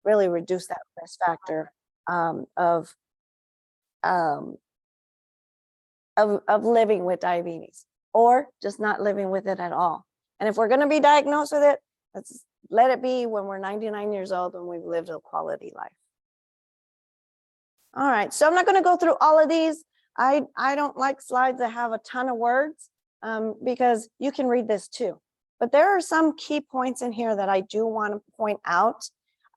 really reduce that risk factor of living with diabetes, or just not living with it at all. And if we're going to be diagnosed with it, let's let it be when we're 99 years old, when we've lived a quality life. All right, so I'm not going to go through all of these. I don't like slides that have a ton of words because you can read this too. But there are some key points in here that I do want to point out.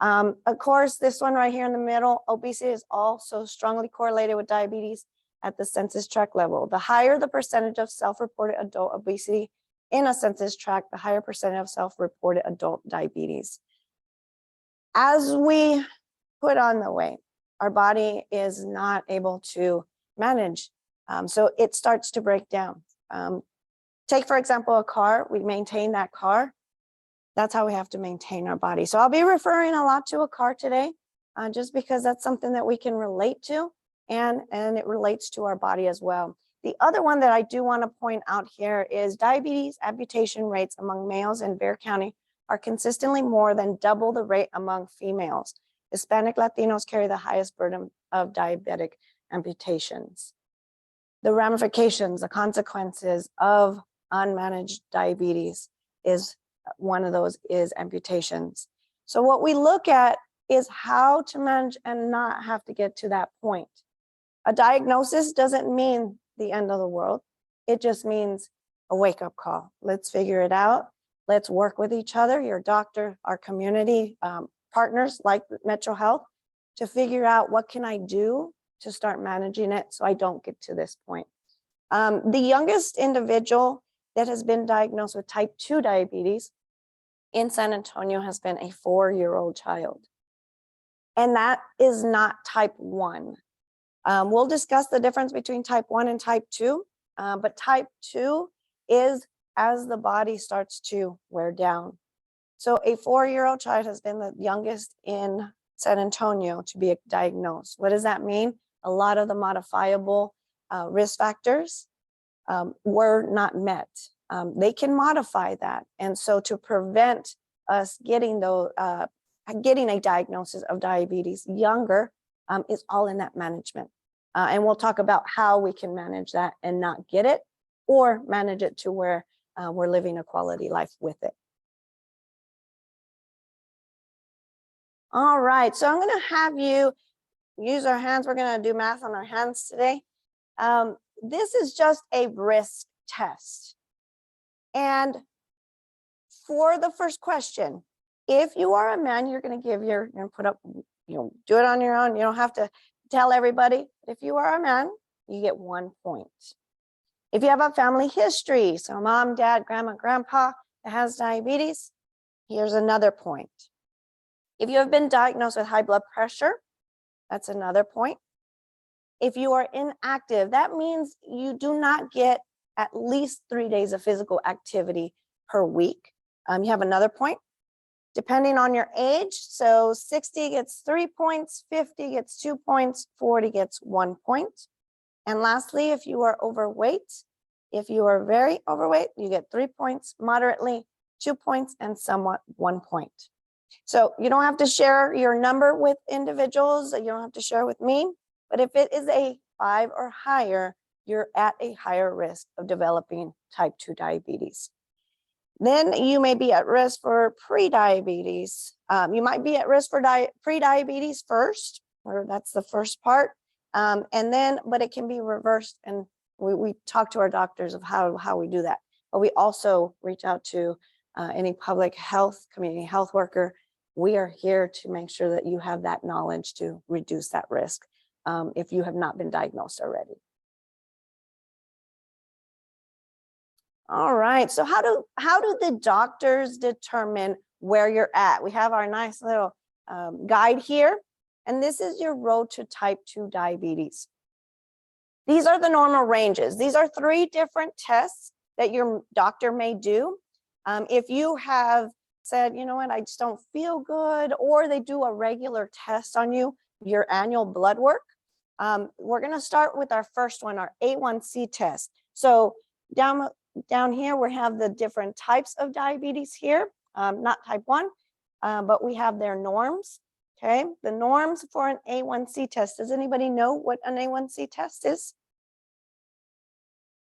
Of course, this one right here in the middle, obesity is also strongly correlated with diabetes at the census tract level. The higher the percentage of self-reported adult obesity in a census tract, the higher percentage of self-reported adult diabetes. As we put on the weight, our body is not able to manage. So it starts to break down. Take, for example, a car. We maintain that car. That's how we have to maintain our body. So I'll be referring a lot to a car today, just because that's something that we can relate to, and it relates to our body as well. The other one that I do want to point out here is diabetes amputation rates among males in Bexar County are consistently more than double the rate among females. Hispanic Latinos carry the highest burden of diabetic amputations. The ramifications, the consequences of unmanaged diabetes is one of those is amputations. So what we look at is how to manage and not have to get to that point. A diagnosis doesn't mean the end of the world. It just means a wake-up call. Let's figure it out. Let's work with each other, your doctor, our community partners like Metro Health, to figure out what can I do to start managing it so I don't get to this point. The youngest individual that has been diagnosed with type 2 diabetes in San Antonio has been a 4-year-old child. And that is not type 1. We'll discuss the difference between type 1 and type 2, but type 2 is as the body starts to wear down. So a 4-year-old child has been the youngest in San Antonio to be diagnosed. What does that mean? A lot of the modifiable risk factors were not met. They can modify that. And so to prevent us getting a diagnosis of diabetes younger is all in that management. And we'll talk about how we can manage that and not get it, or manage it to where we're living a quality life with it. All right, so I'm going to have you use our hands. We're going to do math on our hands today. This is just a risk test. And for the first question, if you are a man, you're going to give your, put up, do it on your own. You don't have to tell everybody. If you are a man, you get 1 point. If you have a family history, so mom, dad, grandma, grandpa that has diabetes, here's another point. If you have been diagnosed with high blood pressure, that's another point. If you are inactive, that means you do not get at least 3 days of physical activity per week. You have another point. Depending on your age, so 60 gets 3 points, 50 gets 2 points, 40 gets 1 point. And lastly, if you are overweight, if you are very overweight, you get 3 points, moderately 2 points, and somewhat 1 point. So you don't have to share your number with individuals, you don't have to share with me, but if it is a 5 or higher, you're at a higher risk of developing type 2 diabetes. Then you may be at risk for pre-diabetes. You might be at risk for pre-diabetes first, or that's the first part. And then, but it can be reversed, and we talk to our doctors of how we do that. But we also reach out to any public health, community health worker. We are here to make sure that you have that knowledge to reduce that risk if you have not been diagnosed already. All right, so how do the doctors determine where you're at? We have our nice little guide here, and this is your road to type 2 diabetes. These are the normal ranges. These are 3 different tests that your doctor may do. If you have said, you know what, I just don't feel good, or they do a regular test on you, your annual blood work, we're gonna start with our first one, our A1C test. So down here, we have the different types of diabetes here, not type 1, but we have their norms. Okay, the norms for an A1C test. Does anybody know what an A1C test is?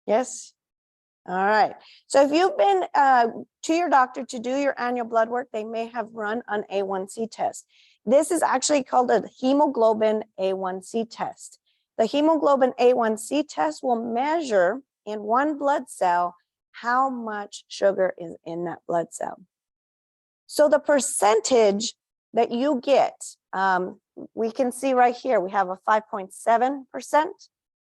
Yes? All right. So if you've been to your doctor to do your annual blood work, they may have run an A1C test. This is actually called a hemoglobin A1C test. The hemoglobin A1C test will measure in one blood cell how much sugar is in that blood cell. So the percentage that you get, we can see right here, we have a 5.7%, 5.7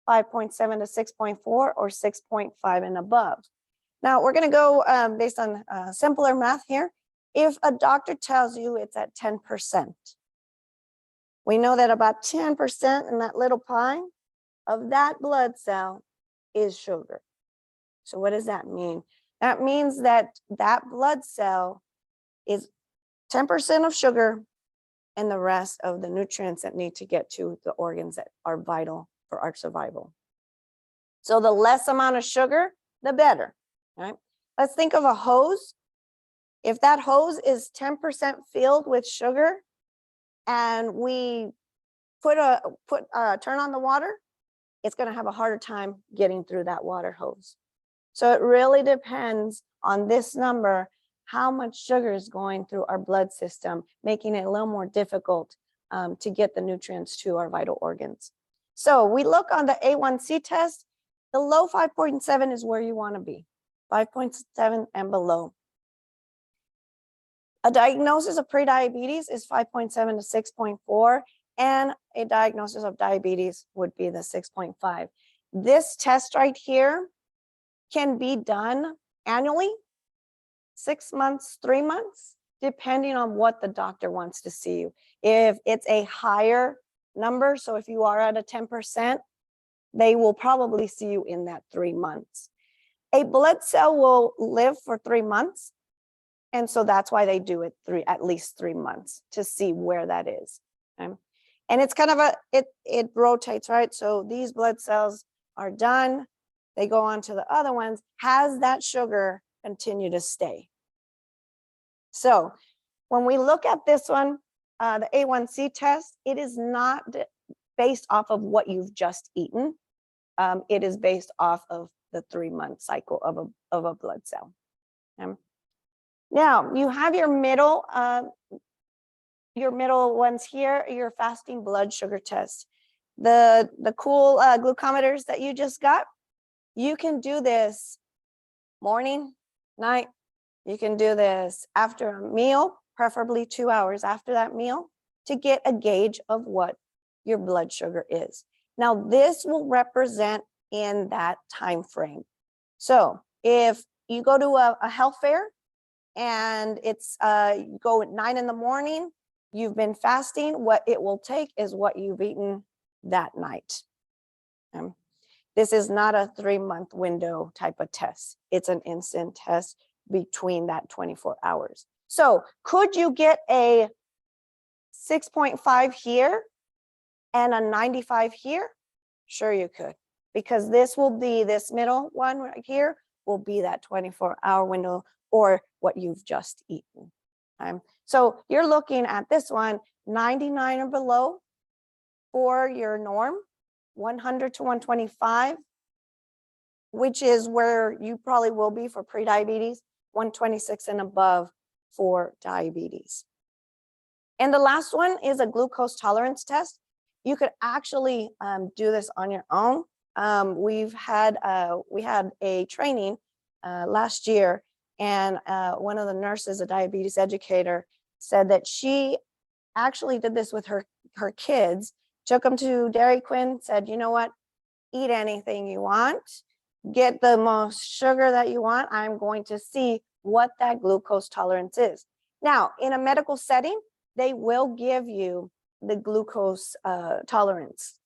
to 6.4, or 6.5 and above. Now we're going to go based on simpler math here. If a doctor tells you it's at 10%, we know that about 10% in that little pie of that blood cell is sugar. So what does that mean? That means that that blood cell is 10% of sugar and the rest of the nutrients that need to get to the organs that are vital for our survival. So the less amount of sugar, the better, right? Let's think of a hose. If that hose is 10% filled with sugar and we turn on the water, it's going to have a harder time getting through that water hose. So it really depends on this number, how much sugar is going through our blood system, making it a little more difficult to get the nutrients to our vital organs. So we look on the A1C test, the low 5.7 is where you want to be, 5.7 and below. A diagnosis of prediabetes is 5.7 to 6.4, and a diagnosis of diabetes would be the 6.5. This test right here can be done annually, 6 months, 3 months, depending on what the doctor wants to see you. If it's a higher number, so if you are at a 10%, they will probably see you in that 3 months. A blood cell will live for 3 months. And so that's why they do it at least 3 months to see where that is. Okay? And it's kind of it rotates, right? So these blood cells are done. They go on to the other ones. Has that sugar continue to stay? So when we look at this one, the A1C test, it is not based off of what you've just eaten. It is based off of the 3-month cycle of a blood cell. Okay? Now you have your middle ones here, your fasting blood sugar test. The cool glucometers that you just got, you can do this morning, night. You can do this after a meal, preferably 2 hours after that meal, to get a gauge of what your blood sugar is. Now this will represent in that time frame. So if you go to a health fair and it's you go at 9 in the morning, you've been fasting, what it will take is what you've eaten that night. This is not a 3-month window type of test. It's an instant test between that 24 hours. So could you get a 6.5 here and a 95 here? Sure you could, because this middle one right here will be that 24-hour window or what you've just eaten. So you're looking at this one, 99 or below for your norm, 100 to 125, which is where you probably will be for prediabetes, 126 and above for diabetes. And the last one is a glucose tolerance test. You could actually do this on your own. We had a training last year, and one of the nurses, a diabetes educator, said that she actually did this with her kids, took them to Dairy Queen, said, you know what, eat anything you want, get the most sugar that you want. I'm going to see what that glucose tolerance is. Now, in a medical setting, they will give you the glucose tolerance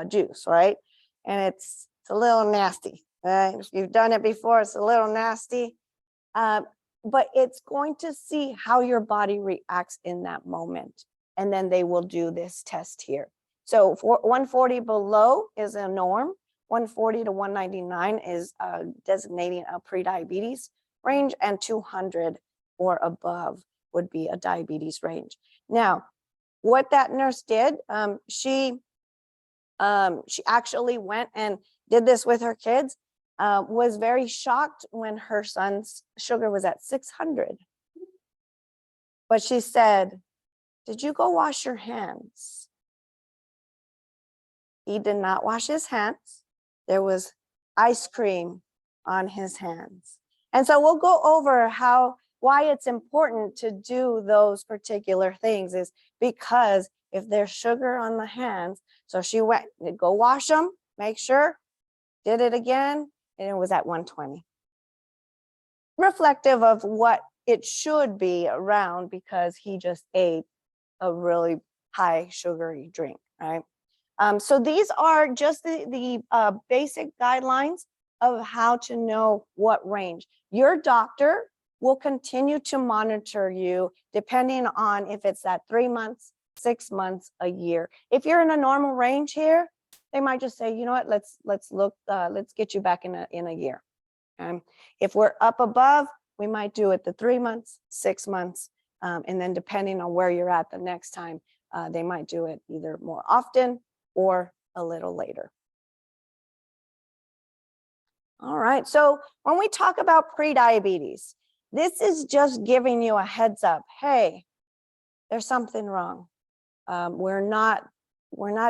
juice, right? And it's a little nasty, right? If you've done it before, it's a little nasty. But it's going to see how your body reacts in that moment. And then they will do this test here. So for 140 below is a norm. 140 to 199 is designating a prediabetes range, and 200 or above would be a diabetes range. Now, what that nurse did, she actually went and did this with her kids, was very shocked when her son's sugar was at 600. But she said, "Did you go wash your hands?" He did not wash his hands. There was ice cream on his hands. And so we'll go over why it's important to do those particular things, is because if there's sugar on the hands, so she went to go wash them, make sure, did it again, and it was at 120. Reflective of what it should be around, because he just ate a really high sugary drink, right? So these are just the basic guidelines of how to know what range. Your doctor will continue to monitor you depending on if it's at 3 months, 6 months, a year. If you're in a normal range here, they might just say, you know what, let's look, let's get you back in a year. If we're up above, we might do it the 3 months, 6 months, and then depending on where you're at the next time, they might do it either more often or a little later. All right, so when we talk about prediabetes, this is just giving you a heads up. Hey, there's something wrong. We're not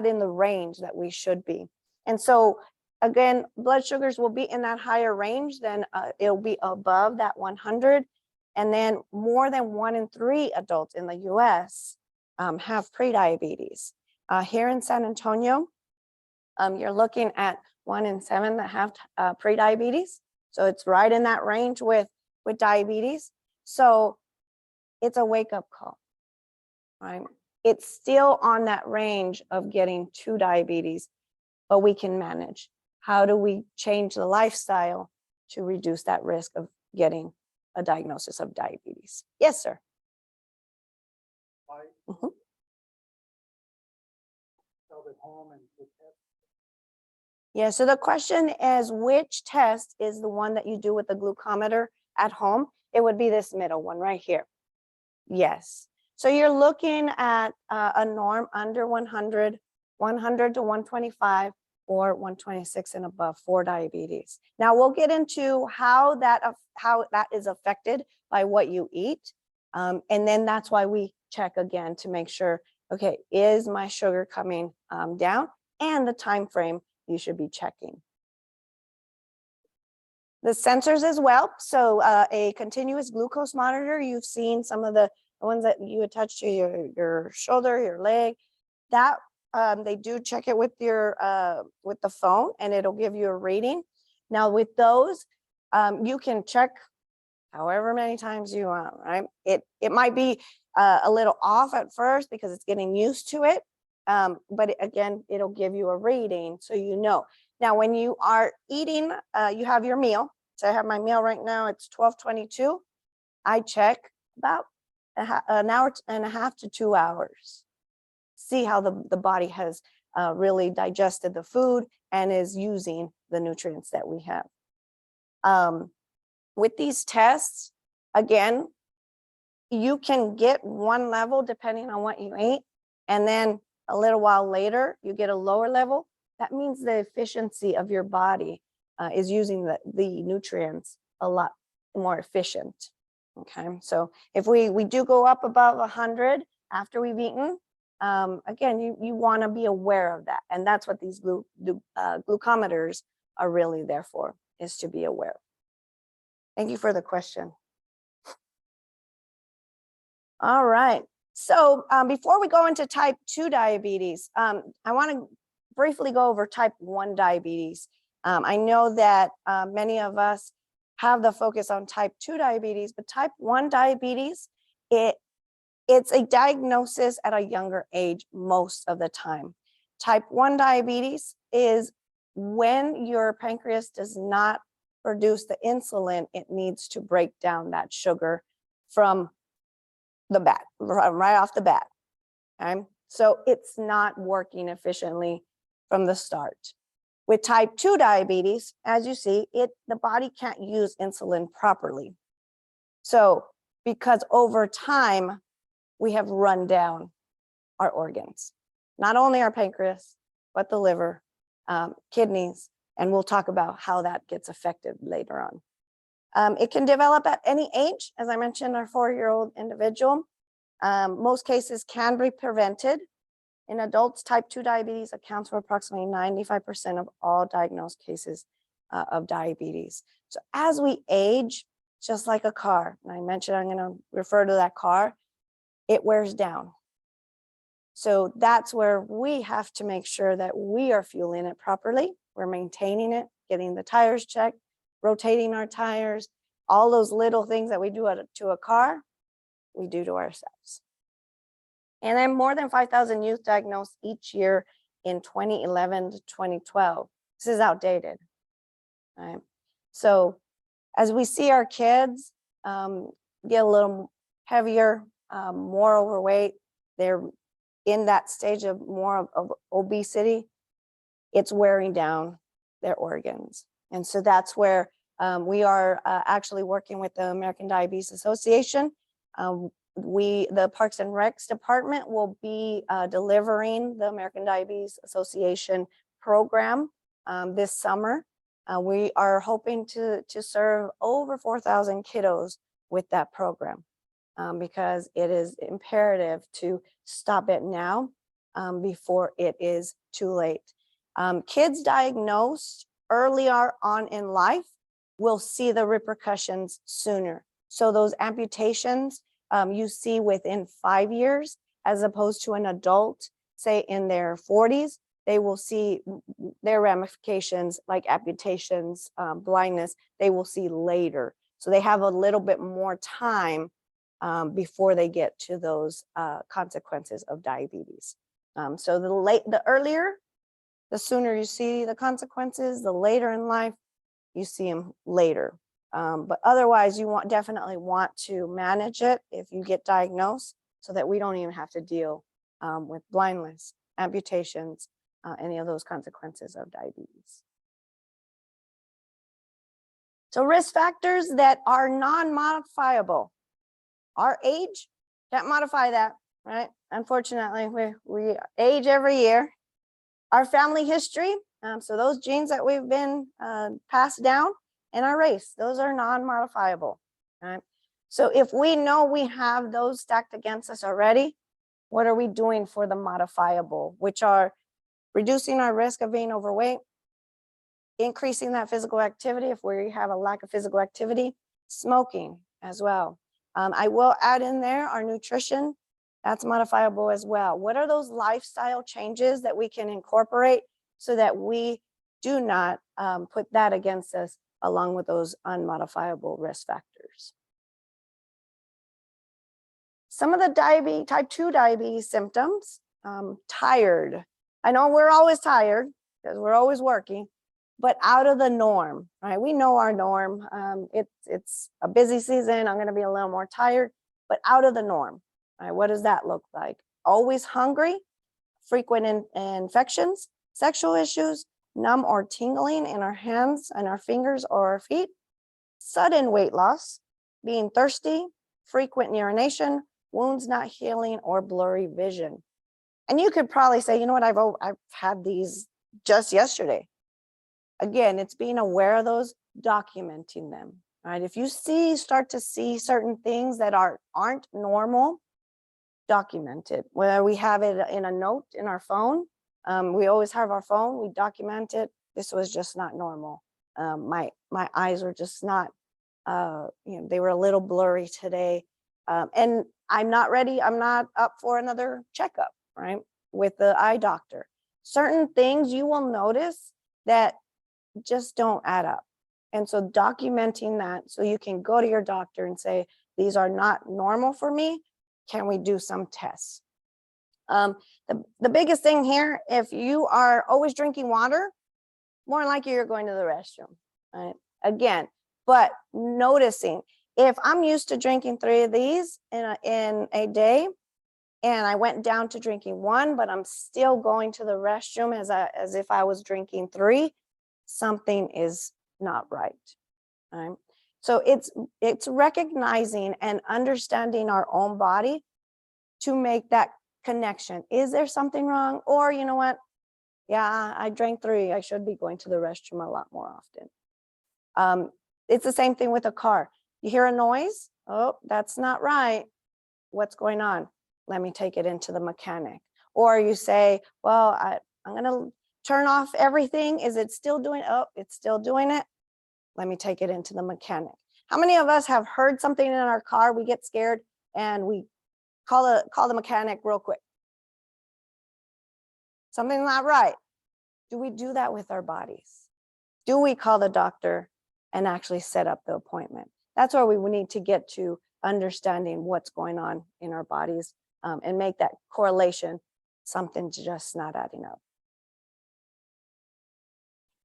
in the range that we should be. And so again, blood sugars will be in that higher range, then it'll be above that 100. And then more than 1 in 3 adults in the US have prediabetes. Here in San Antonio, you're looking at 1 in 7 that have prediabetes. So it's right in that range with diabetes. So it's a wake-up call, right? It's still on that range of getting to diabetes, but we can manage. How do we change the lifestyle to reduce that risk of getting a diagnosis of diabetes? Yes, sir. Mm-hmm. Yeah, so the question is, which test is the one that you do with the glucometer at home? It would be this middle one right here. Yes. So you're looking at a norm under 100, 100 to 125, or 126 and above for diabetes. Now we'll get into how that is affected by what you eat. And then that's why we check again to make sure, okay, is my sugar coming down, and the time frame you should be checking. The sensors as well. So a continuous glucose monitor, you've seen some of the ones that you attach to your shoulder, your leg, that they do check it with the phone, and it'll give you a reading. Now with those, you can check however many times you want, right? It might be a little off at first because it's getting used to it. But again, it'll give you a reading so you know. Now, when you are eating, you have your meal. So I have my meal right now, it's 12:22. I check about an hour and a half to 2 hours. See how the body has really digested the food and is using the nutrients that we have. With these tests, again, you can get one level depending on what you ate, and then a little while later, you get a lower level. That means the efficiency of your body is using the nutrients a lot more efficient. Okay, so if we do go up above 100 after we've eaten, again, you want to be aware of that. And that's what these glucometers are really there for, is to be aware. Thank you for the question. All right. So before we go into type 2 diabetes, I want to briefly go over type 1 diabetes. I know that many of us have the focus on type 2 diabetes, but type 1 diabetes, it's a diagnosis at a younger age most of the time. Type 1 diabetes is when your pancreas does not produce the insulin it needs to break down that sugar from the bat, right off the bat. Okay? So it's not working efficiently from the start. With type 2 diabetes, as you see, the body can't use insulin properly. So because over time we have run down our organs, not only our pancreas, but the liver, kidneys, and we'll talk about how that gets affected later on. It can develop at any age. As I mentioned, our 4-year-old individual. Most cases can be prevented. In adults, type 2 diabetes accounts for approximately 95% of all diagnosed cases of diabetes. So as we age, just like a car, and I mentioned I'm going to refer to that car, it wears down. So that's where we have to make sure that we are fueling it properly. We're maintaining it, getting the tires checked, rotating our tires, all those little things that we do to a car, we do to ourselves. And then more than 5,000 youth diagnosed each year in 2011 to 2012. This is outdated, right? So as we see our kids get a little heavier, more overweight, they're in that stage of more of obesity, it's wearing down their organs. And so that's where we are actually working with the American Diabetes Association. The Parks and Recs department will be delivering the American Diabetes Association program this summer. We are hoping to serve over 4,000 kiddos with that program because it is imperative to stop it now before it is too late. Kids diagnosed earlier on in life will see the repercussions sooner. So those amputations you see within 5 years, as opposed to an adult, say in their 40s, they will see their ramifications like amputations, blindness, they will see later. So they have a little bit more time before they get to those consequences of diabetes. So the earlier, the sooner you see the consequences, the later in life, you see them later. But otherwise, you definitely want to manage it if you get diagnosed so that we don't even have to deal with blindness, amputations, any of those consequences of diabetes. So risk factors that are non-modifiable. Our age, can't modify that, right? Unfortunately, we age every year. Our family history, so those genes that we've been passed down, and our race, those are non-modifiable, right? So if we know we have those stacked against us already, what are we doing for the modifiable, which are reducing our risk of being overweight, increasing that physical activity if we have a lack of physical activity, smoking as well. I will add in there our nutrition, that's modifiable as well. What are those lifestyle changes that we can incorporate so that we do not put that against us along with those unmodifiable risk factors? Some of the type 2 diabetes symptoms, tired. I know we're always tired because we're always working, but out of the norm, right? We know our norm. It's a busy season. I'm going to be a little more tired, but out of the norm, right? What does that look like? Always hungry, frequent infections, sexual issues, numb or tingling in our hands and our fingers or our feet, sudden weight loss, being thirsty, frequent urination, wounds not healing, or blurry vision. And you could probably say, you know what, I've had these just yesterday. Again, it's being aware of those, documenting them, right? If you start to see certain things that aren't normal, document it. Whether we have it in a note in our phone, we always have our phone, we document it. This was just not normal. My eyes were just not, they were a little blurry today. And I'm not ready, I'm not up for another checkup, right? With the eye doctor. Certain things you will notice that just don't add up. And so documenting that so you can go to your doctor and say, these are not normal for me. Can we do some tests? The biggest thing here, if you are always drinking water, more likely you're going to the restroom, right? Again, but noticing, if I'm used to drinking 3 of these in a day, and I went down to drinking 1, but I'm still going to the restroom as if I was drinking 3, something is not right. Right? So it's recognizing and understanding our own body to make that connection. Is there something wrong? Or you know what? Yeah, I drank 3. I should be going to the restroom a lot more often. It's the same thing with a car. You hear a noise? Oh, that's not right. What's going on? Let me take it into the mechanic. Or you say, well, I'm going to turn off everything. Is it still doing? Oh, it's still doing it. Let me take it into the mechanic. How many of us have heard something in our car? We get scared and we call the mechanic real quick. Something's not right. Do we do that with our bodies? Do we call the doctor and actually set up the appointment? That's where we need to get to understanding what's going on in our bodies and make that correlation. Something's just not adding up.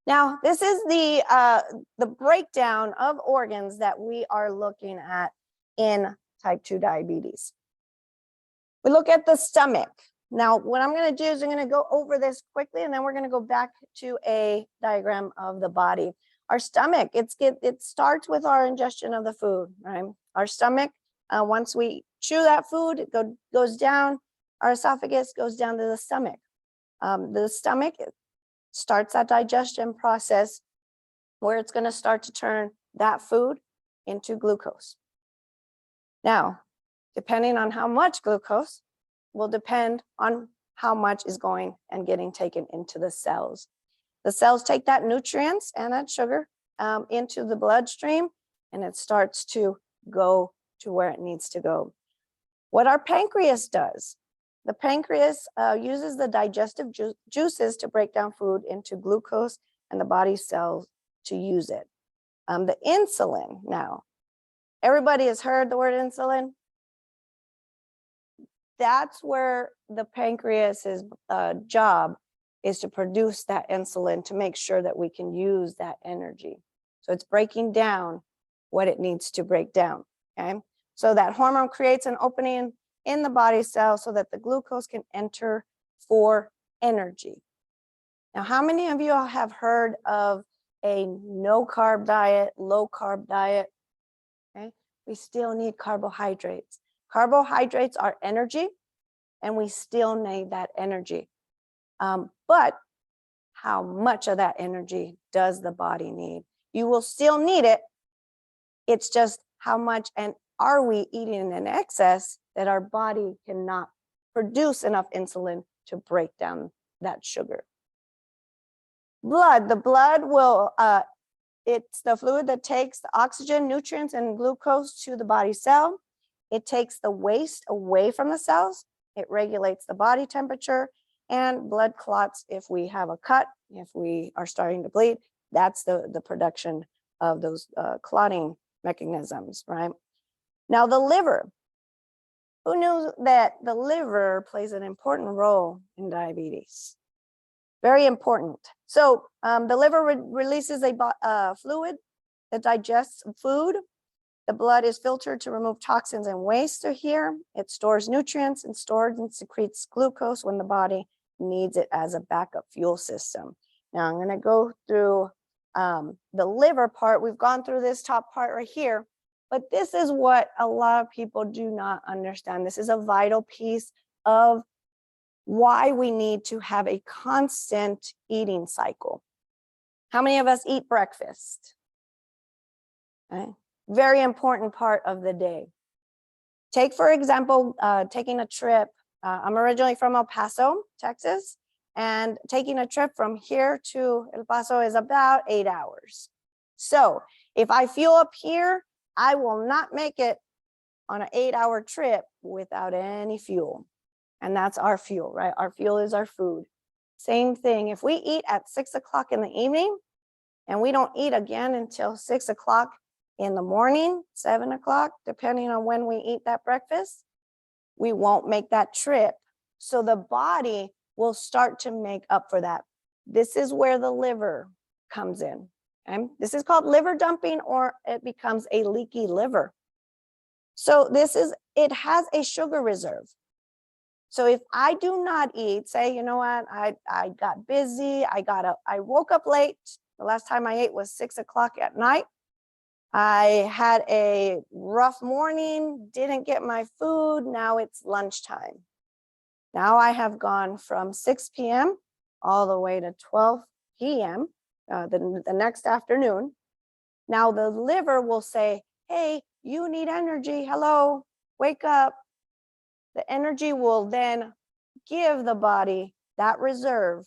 Now, this is the breakdown of organs that we are looking at in type 2 diabetes. We look at the stomach. Now, what I'm going to do is I'm going to go over this quickly, and then we're going to go back to a diagram of the body. Our stomach, it starts with our ingestion of the food, right? Our stomach, once we chew that food, it goes down. Our esophagus goes down to the stomach. The stomach starts that digestion process where it's going to start to turn that food into glucose. Now, depending on how much glucose will depend on how much is going and getting taken into the cells. The cells take that nutrients and that sugar into the bloodstream, and it starts to go to where it needs to go. What our pancreas does, the pancreas uses the digestive juices to break down food into glucose and the body cells to use it. The insulin now, everybody has heard the word insulin. That's where the pancreas's job is to produce that insulin to make sure that we can use that energy. So it's breaking down what it needs to break down, okay? So that hormone creates an opening in the body cell so that the glucose can enter for energy. Now, how many of you have heard of a no-carb diet, low-carb diet? Okay, we still need carbohydrates. Carbohydrates are energy, and we still need that energy. But how much of that energy does the body need? You will still need it. It's just how much, and are we eating in excess that our body cannot produce enough insulin to break down that sugar? Blood, the blood will, it's the fluid that takes the oxygen, nutrients, and glucose to the body cell. It takes the waste away from the cells. It regulates the body temperature, and blood clots if we have a cut, if we are starting to bleed. That's the production of those clotting mechanisms, right? Now, the liver. Who knew that the liver plays an important role in diabetes? Very important. So the liver releases a fluid that digests food. The blood is filtered to remove toxins and waste through here. It stores nutrients and stores and secretes glucose when the body needs it as a backup fuel system. Now I'm going to go through the liver part. We've gone through this top part right here, but this is what a lot of people do not understand. This is a vital piece of why we need to have a constant eating cycle. How many of us eat breakfast? Okay. Very important part of the day. Take, for example, taking a trip. I'm originally from El Paso, Texas, and taking a trip from here to El Paso is about 8 hours. So if I fuel up here, I will not make it on an 8-hour trip without any fuel. And that's our fuel, right? Our fuel is our food. Same thing. If we eat at 6 o'clock in the evening and we don't eat again until 6 o'clock in the morning, 7 o'clock, depending on when we eat that breakfast, we won't make that trip. So the body will start to make up for that. This is where the liver comes in. Okay? This is called liver dumping, or it becomes a leaky liver. So it has a sugar reserve. So if I do not eat, say, you know what, I got busy, I woke up late. The last time I ate was 6 o'clock at night. I had a rough morning, didn't get my food. Now it's lunchtime. Now I have gone from 6 p.m. all the way to 12 p.m. The next afternoon. Now the liver will say, hey, you need energy. Hello, wake up. The energy will then give the body that reserve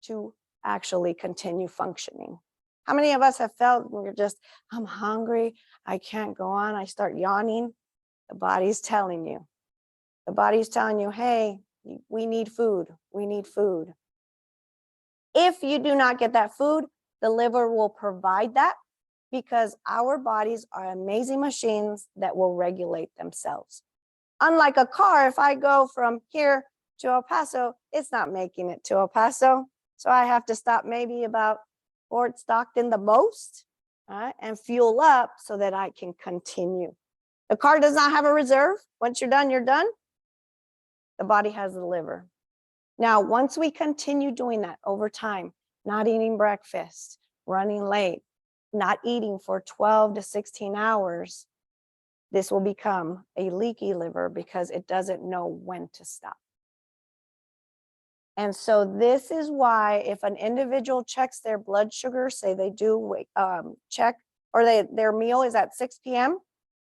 to actually continue functioning. How many of us have felt when you're just, I'm hungry, I can't go on, I start yawning? The body's telling you. The body's telling you, hey, we need food, we need food. If you do not get that food, the liver will provide that because our bodies are amazing machines that will regulate themselves. Unlike a car, if I go from here to El Paso, it's not making it to El Paso. So I have to stop maybe about Fort Stockton the most and fuel up so that I can continue. The car does not have a reserve. Once you're done, you're done. The body has the liver. Now, once we continue doing that over time, not eating breakfast, running late, not eating for 12 to 16 hours, this will become a leaky liver because it doesn't know when to stop. And so this is why if an individual checks their blood sugar, say they do check, or their meal is at 6 p.m.,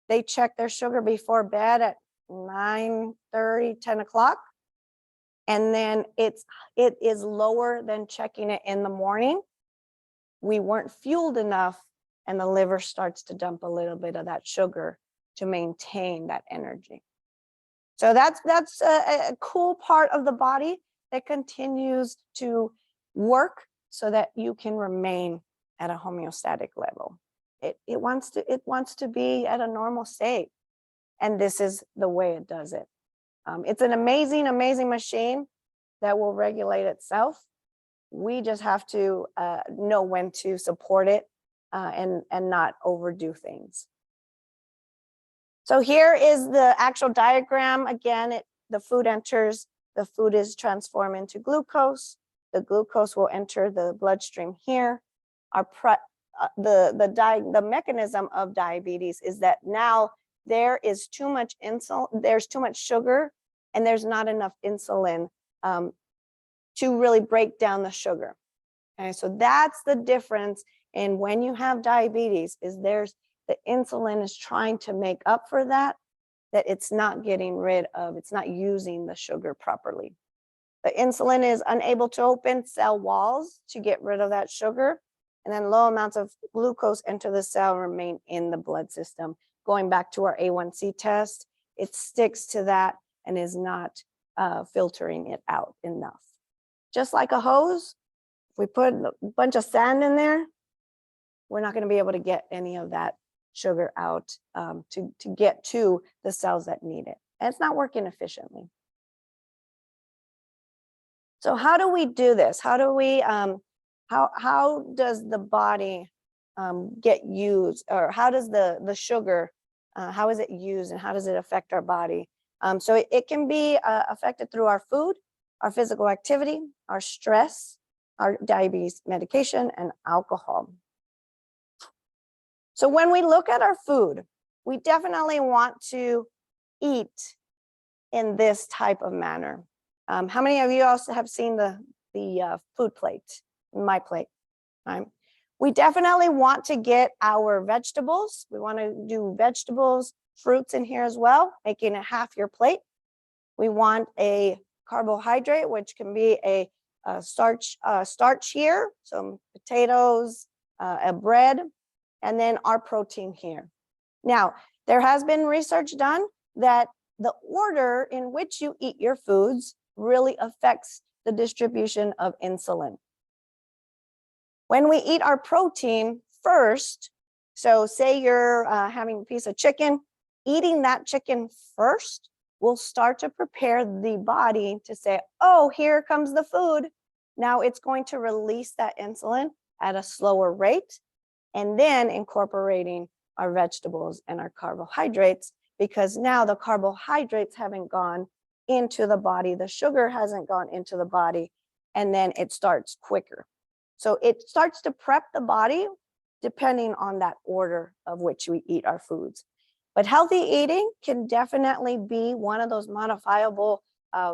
they check their sugar before bed at 9:30, 10 o'clock, and then it is lower than checking it in the morning. We weren't fueled enough, and the liver starts to dump a little bit of that sugar to maintain that energy. So that's a cool part of the body that continues to work so that you can remain at a homeostatic level. It wants to be at a normal state, and this is the way it does it. It's an amazing, amazing machine that will regulate itself. We just have to know when to support it and not overdo things. So here is the actual diagram. Again, the food enters, the food is transformed into glucose. The glucose will enter the bloodstream here. The mechanism of diabetes is that now there is too much insulin, there's too much sugar, and there's not enough insulin to really break down the sugar. Okay, so that's the difference in when you have diabetes, is the insulin is trying to make up for that it's not getting rid of, it's not using the sugar properly. The insulin is unable to open cell walls to get rid of that sugar, and then low amounts of glucose enter the cell, remain in the blood system. Going back to our A1C test, it sticks to that and is not filtering it out enough. Just like a hose, if we put a bunch of sand in there, we're not going to be able to get any of that sugar out to get to the cells that need it. And it's not working efficiently. So how do we do this? How do we, how does the body get used, or how does the sugar, how is it used, and how does it affect our body? So it can be affected through our food, our physical activity, our stress, our diabetes medication, and alcohol. So when we look at our food, we definitely want to eat in this type of manner. How many of you also have seen the food plate, my plate? Right? We definitely want to get our vegetables. We want to do vegetables, fruits in here as well, making it half your plate. We want a carbohydrate, which can be a starch here, some potatoes, a bread, and then our protein here. Now, there has been research done that the order in which you eat your foods really affects the distribution of insulin. When we eat our protein first, so say you're having a piece of chicken, eating that chicken first will start to prepare the body to say, oh, here comes the food. Now it's going to release that insulin at a slower rate, and then incorporating our vegetables and our carbohydrates, because now the carbohydrates haven't gone into the body, the sugar hasn't gone into the body, and then it starts quicker. So it starts to prep the body depending on that order of which we eat our foods. But healthy eating can definitely be one of those modifiable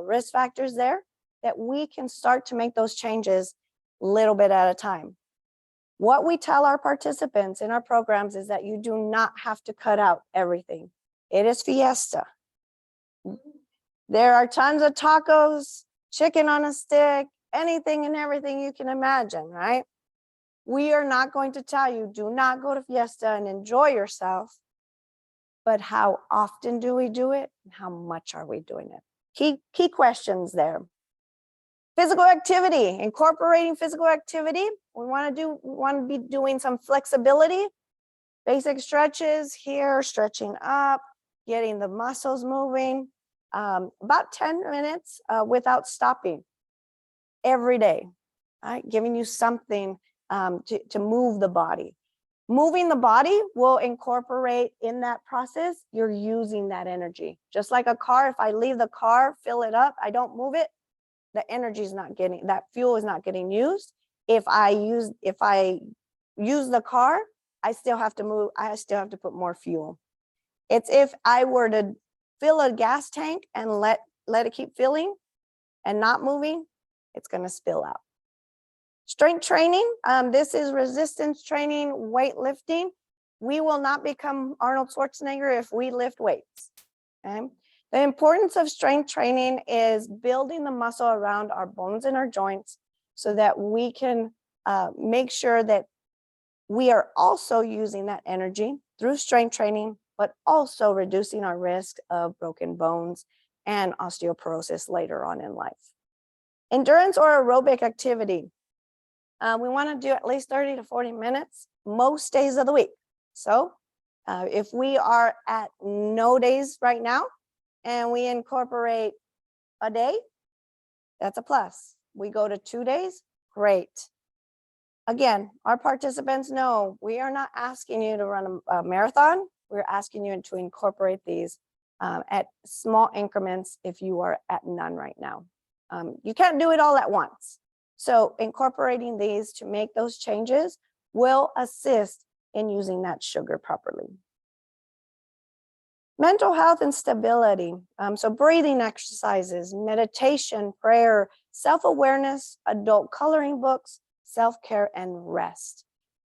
risk factors there that we can start to make those changes a little bit at a time. What we tell our participants in our programs is that you do not have to cut out everything. It is fiesta. There are tons of tacos, chicken on a stick, anything and everything you can imagine, right? We are not going to tell you, do not go to fiesta and enjoy yourself. But how often do we do it? And how much are we doing it? Key questions there. Physical activity, incorporating physical activity. We want to be doing some flexibility, basic stretches here, stretching up, getting the muscles moving, about 10 minutes without stopping every day, right? Giving you something to move the body. Moving the body will incorporate in that process, you're using that energy. Just like a car, if I leave the car, fill it up, I don't move it, the energy is not getting, that fuel is not getting used. If I use the car, I still have to move, I still have to put more fuel. It's if I were to fill a gas tank and let it keep filling and not moving, it's gonna spill out. Strength training, this is resistance training, weightlifting. We will not become Arnold Schwarzenegger if we lift weights, okay? The importance of strength training is building the muscle around our bones and our joints so that we can make sure that we are also using that energy through strength training, but also reducing our risk of broken bones and osteoporosis later on in life. Endurance or aerobic activity. We want to do at least 30 to 40 minutes most days of the week. So if we are at no days right now and we incorporate a day, that's a plus. We go to 2 days, great. Again, our participants know we are not asking you to run a marathon. We're asking you to incorporate these at small increments if you are at none right now. You can't do it all at once. So incorporating these to make those changes will assist in using that sugar properly. Mental health and stability. So breathing exercises, meditation, prayer, self-awareness, adult coloring books, self-care, and rest.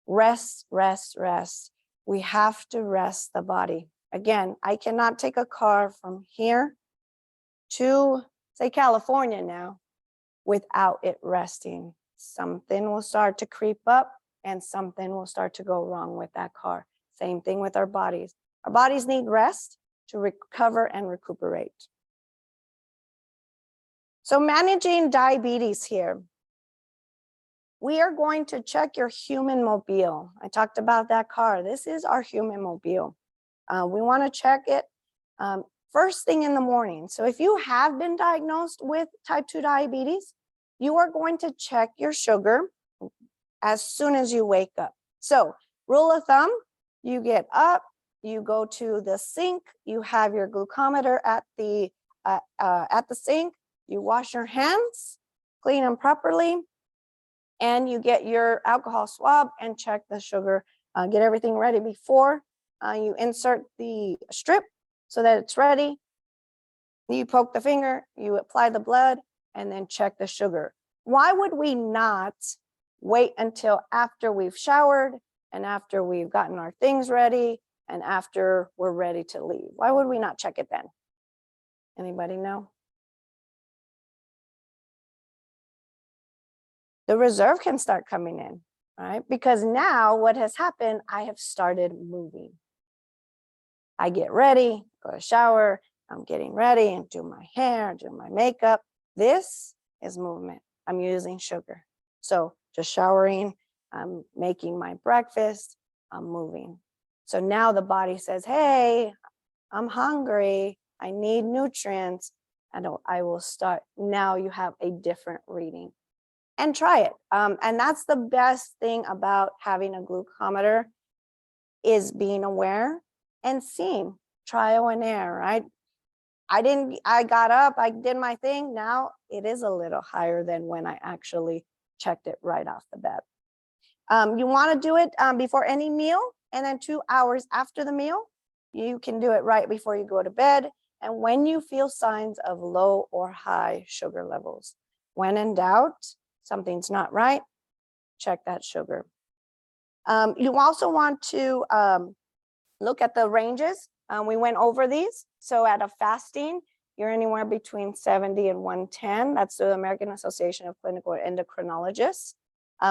Rest, rest, rest. We have to rest the body. Again, I cannot take a car from here to, say, California now without it resting. Something will start to creep up and something will start to go wrong with that car. Same thing with our bodies. Our bodies need rest to recover and recuperate. So managing diabetes here. We are going to check your human mobile. I talked about that car. This is our human mobile. We want to check it first thing in the morning. So if you have been diagnosed with type 2 diabetes, you are going to check your sugar as soon as you wake up. So rule of thumb, you get up, you go to the sink, you have your glucometer at the sink, you wash your hands, clean them properly, and you get your alcohol swab and check the sugar, get everything ready before you insert the strip so that it's ready. You poke the finger, you apply the blood, and then check the sugar. Why would we not wait until after we've showered and after we've gotten our things ready and after we're ready to leave? Why would we not check it then? Anybody know? The reserve can start coming in, right? Because now what has happened, I have started moving. I get ready, go to shower, I'm getting ready and do my hair, do my makeup. This is movement. I'm using sugar. So just showering, I'm making my breakfast, I'm moving. So now the body says, hey, I'm hungry, I need nutrients, and I will start. Now you have a different reading. And try it. And that's the best thing about having a glucometer is being aware and seeing, trial and error, right? I got up, I did my thing. Now it is a little higher than when I actually checked it right off the bat. You want to do it before any meal, and then 2 hours after the meal. You can do it right before you go to bed. and when you feel signs of low or high sugar levels. When in doubt, something's not right, check that sugar. You also want to look at the ranges. We went over these. So at a fasting, you're anywhere between 70 and 110. That's the American Association of Clinical Endocrinologists.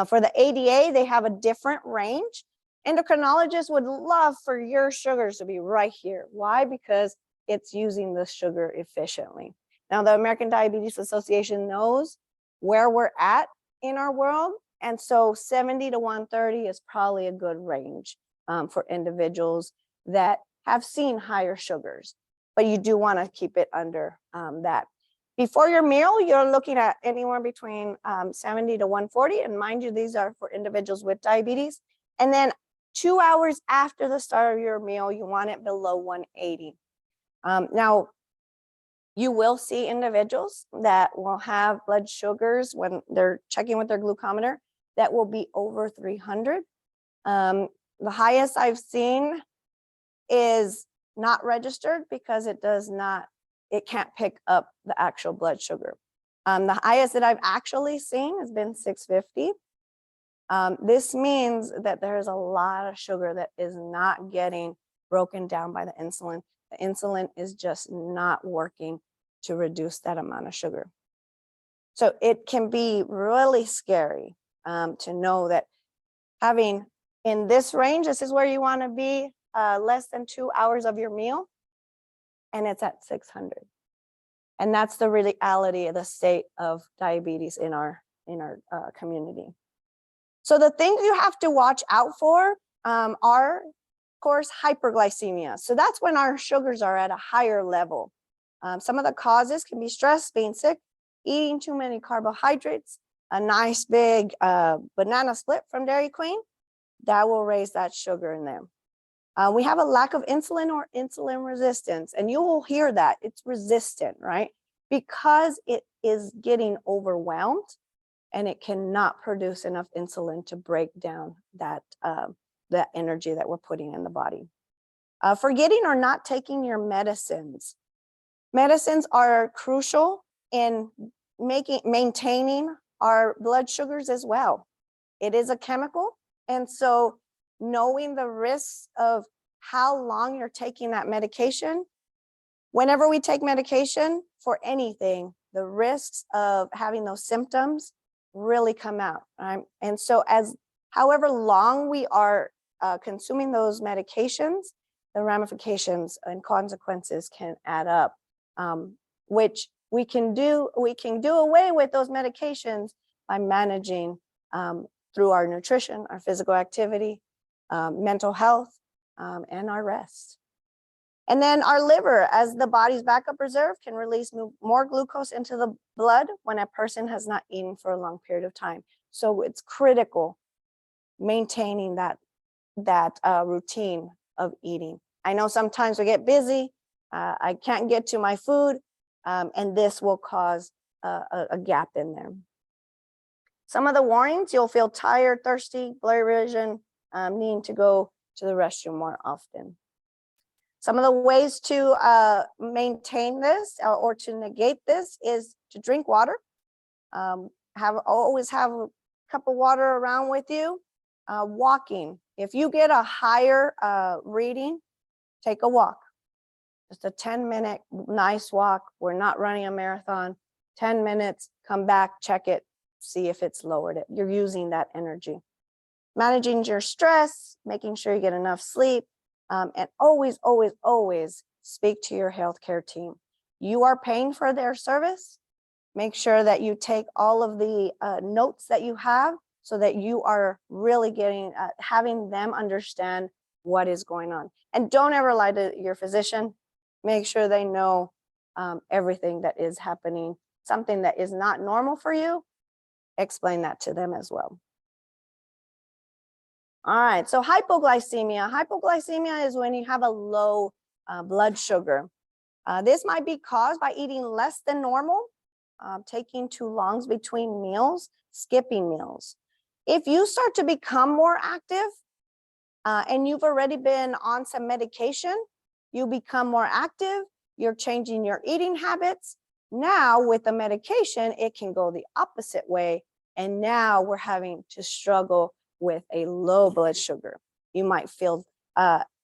For the ADA, they have a different range. Endocrinologists would love for your sugars to be right here. Why? Because it's using the sugar efficiently. Now, the American Diabetes Association knows where we're at in our world. And so 70 to 130 is probably a good range for individuals that have seen higher sugars, but you do want to keep it under that. Before your meal, you're looking at anywhere between 70 to 140. And mind you, these are for individuals with diabetes. And then 2 hours after the start of your meal, you want it below 180. Now, you will see individuals that will have blood sugars when they're checking with their glucometer that will be over 300. The highest I've seen is not registered because it can't pick up the actual blood sugar. The highest that I've actually seen has been 650. This means that there's a lot of sugar that is not getting broken down by the insulin. The insulin is just not working to reduce that amount of sugar. So it can be really scary to know that having in this range, this is where you want to be, less than 2 hours of your meal, and it's at 600. And that's the reality of the state of diabetes in our community. So the things you have to watch out for are, of course, hyperglycemia. So that's when our sugars are at a higher level. Some of the causes can be stress, being sick, eating too many carbohydrates, a nice big banana split from Dairy Queen, that will raise that sugar in them. We have a lack of insulin or insulin resistance, and you will hear that it's resistant, right? Because it is getting overwhelmed and it cannot produce enough insulin to break down that energy that we're putting in the body. Forgetting or not taking your medicines. Medicines are crucial in maintaining our blood sugars as well. It is a chemical, and so knowing the risks of how long you're taking that medication. Whenever we take medication for anything, the risks of having those symptoms really come out, right? And so however long we are consuming those medications, the ramifications and consequences can add up, which we can do away with those medications by managing through our nutrition, our physical activity, mental health, and our rest. And then our liver, as the body's backup reserve, can release more glucose into the blood when a person has not eaten for a long period of time. So it's critical maintaining that routine of eating. I know sometimes we get busy, I can't get to my food, and this will cause a gap in there. Some of the warnings, you'll feel tired, thirsty, blurry vision, needing to go to the restroom more often. Some of the ways to maintain this or to negate this is to drink water. Always have a cup of water around with you. Walking. If you get a higher reading, take a walk. Just a 10-minute nice walk. We're not running a marathon. 10 minutes, come back, check it, see if it's lowered it. You're using that energy. Managing your stress, making sure you get enough sleep, and always, always, always speak to your healthcare team. You are paying for their service. Make sure that you take all of the notes that you have so that you are really having them understand what is going on. And don't ever lie to your physician. Make sure they know everything that is happening. Something that is not normal for you, explain that to them as well. All right, so hypoglycemia. Hypoglycemia is when you have a low blood sugar. This might be caused by eating less than normal, taking too long between meals, skipping meals. If you start to become more active and you've already been on some medication, you become more active, you're changing your eating habits. Now with the medication, it can go the opposite way. And now we're having to struggle with a low blood sugar. You might feel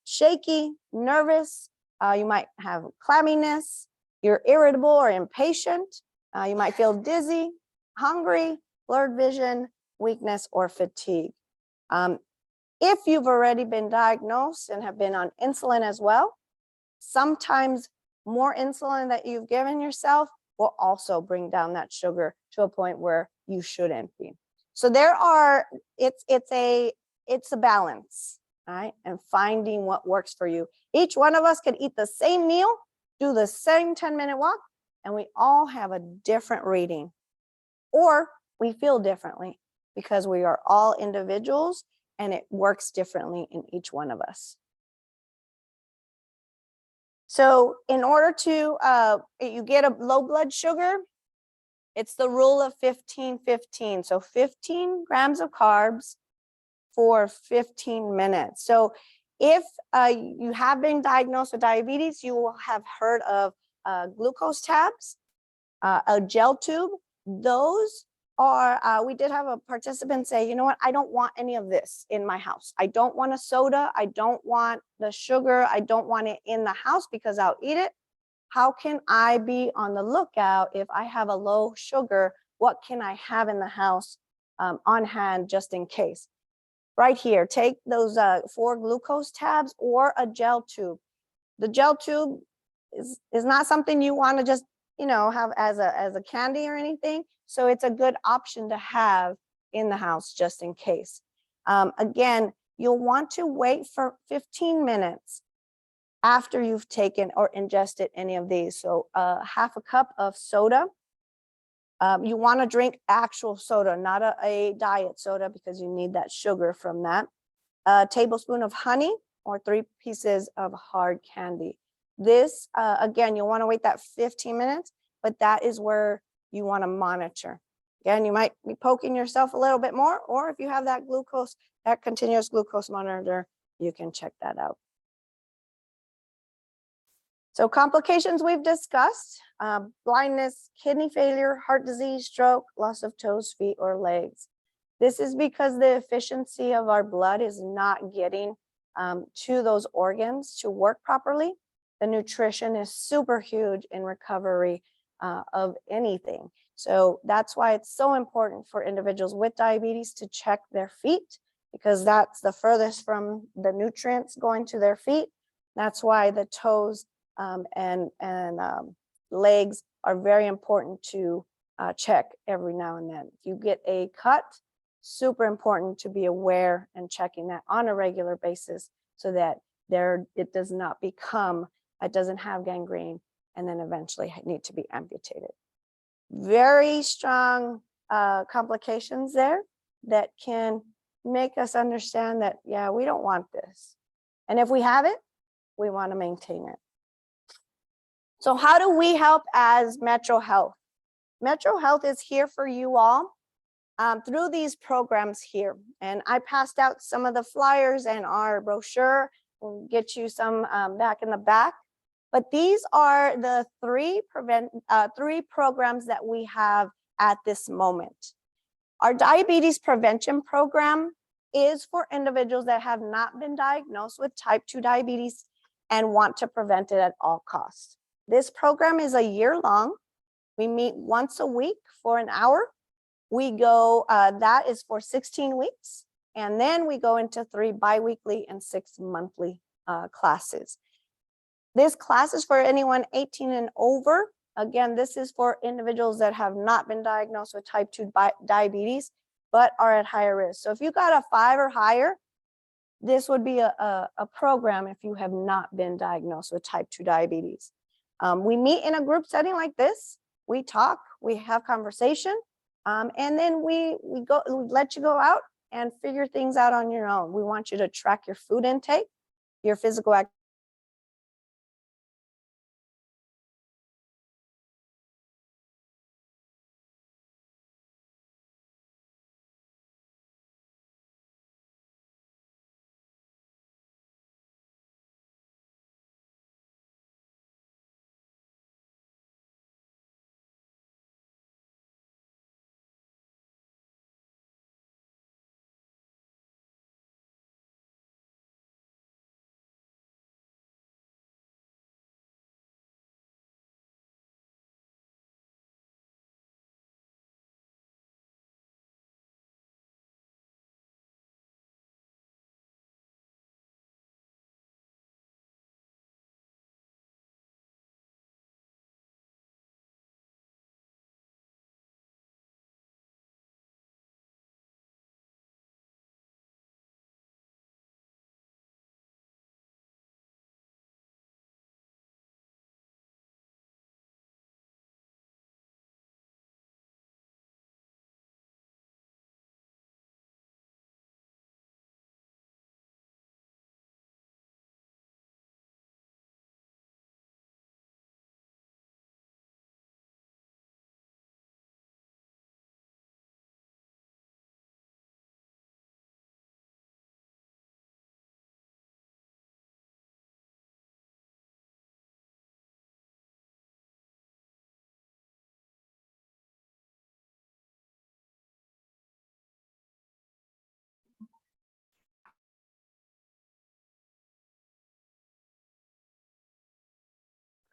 shaky, nervous. You might have clamminess. You're irritable or impatient. You might feel dizzy, hungry, blurred vision, weakness, or fatigue. If you've already been diagnosed and have been on insulin as well, sometimes more insulin that you've given yourself will also bring down that sugar to a point where you shouldn't be. So it's a balance, right? And finding what works for you. Each one of us could eat the same meal, do the same 10-minute walk, and we all have a different reading. Or we feel differently because we are all individuals and it works differently in each one of us. So in order to, you get a low blood sugar, it's the rule of 15-15. So 15 grams of carbs for 15 minutes. So if you have been diagnosed with diabetes, you will have heard of glucose tabs, a gel tube. Those are, we did have a participant say, you know what, I don't want any of this in my house. I don't want a soda. I don't want the sugar. I don't want it in the house because I'll eat it. How can I be on the lookout if I have a low sugar? What can I have in the house on hand just in case? Right here, take those 4 glucose tabs or a gel tube. The gel tube is not something you want to just, have as a candy or anything. So it's a good option to have in the house just in case. Again, you'll want to wait for 15 minutes after you've taken or ingested any of these. So half a cup of soda. You want to drink actual soda, not a diet soda, because you need that sugar from that. A tablespoon of honey or 3 pieces of hard candy. This, again, you'll want to wait that 15 minutes, but that is where you want to monitor. Again, you might be poking yourself a little bit more, or if you have that glucose, that continuous glucose monitor, you can check that out. So complications we've discussed, blindness, kidney failure, heart disease, stroke, loss of toes, feet, or legs. This is because the efficiency of our blood is not getting to those organs to work properly. The nutrition is super huge in recovery of anything. So that's why it's so important for individuals with diabetes to check their feet, because that's the furthest from the nutrients going to their feet. That's why the toes and legs are very important to check every now and then. If you get a cut, super important to be aware and checking that on a regular basis so that it does not become, it doesn't have gangrene and then eventually need to be amputated. Very strong complications there that can make us understand that, yeah, we don't want this. And if we have it, we want to maintain it. So how do we help as Metro Health? Metro Health is here for you all through these programs here. And I passed out some of the flyers and our brochure. We'll get you some back in the back. But these are the three programs that we have at this moment. Our diabetes prevention program is for individuals that have not been diagnosed with type 2 diabetes and want to prevent it at all costs. This program is a year long. We meet once a week for an hour. We go, that is for 16 weeks. And then we go into 3 biweekly and 6 monthly classes. This class is for anyone 18 and over. Again, this is for individuals that have not been diagnosed with type 2 diabetes, but are at higher risk. So if you got a 5 or higher, this would be a program if you have not been diagnosed with type 2 diabetes. We meet in a group setting like this. We talk, we have conversation, and then we let you go out and figure things out on your own. We want you to track your food intake, your physical activity,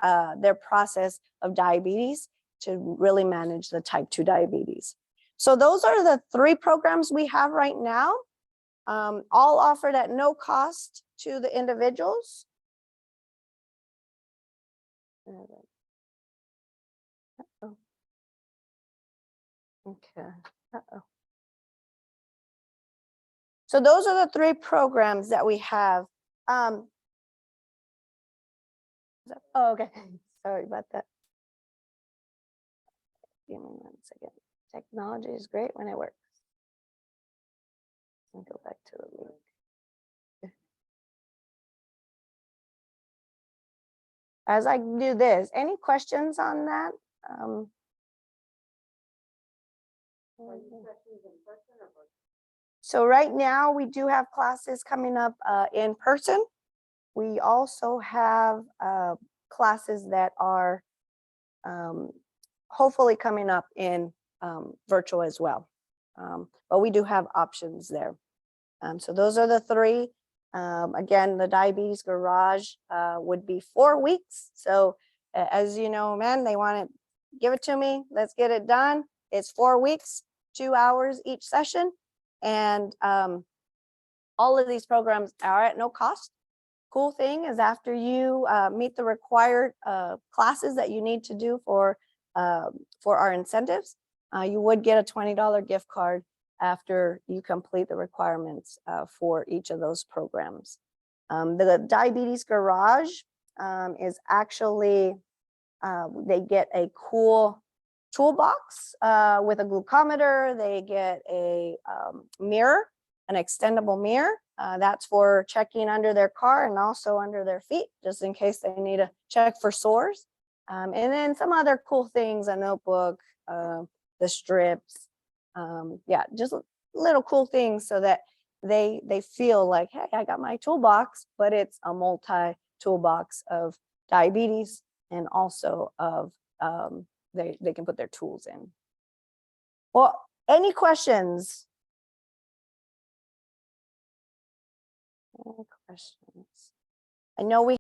their process of diabetes to really manage the type 2 diabetes. So those are the 3 programs we have right now, all offered at no cost to the individuals. Uh-oh. Okay. Uh-oh. So those are the 3 programs that we have. Oh, okay. Sorry about that. Give me 1 second. Technology is great when it works. Let me go back to the link. As I do this, any questions on that? So right now we do have classes coming up in person. We also have classes that are hopefully coming up in virtual as well. But we do have options there. So those are the 3. Again, the Diabetes Garage would be 4 weeks. So as you know, man, they want to give it to me. Let's get it done. It's 4 weeks, 2 hours each session. And all of these programs are at no cost. Cool thing is after you meet the required classes that you need to do for our incentives, you would get a $20 gift card after you complete the requirements for each of those programs. The Diabetes Garage is actually, they get a cool toolbox with a glucometer. They get a mirror, an extendable mirror. That's for checking under their car and also under their feet, just in case they need to check for sores. And then some other cool things, a notebook, the strips. Yeah, just little cool things so that they feel like, hey, I got my toolbox, but it's a multi toolbox of diabetes and also of they can put their tools in. Well, any questions? Any questions? I know we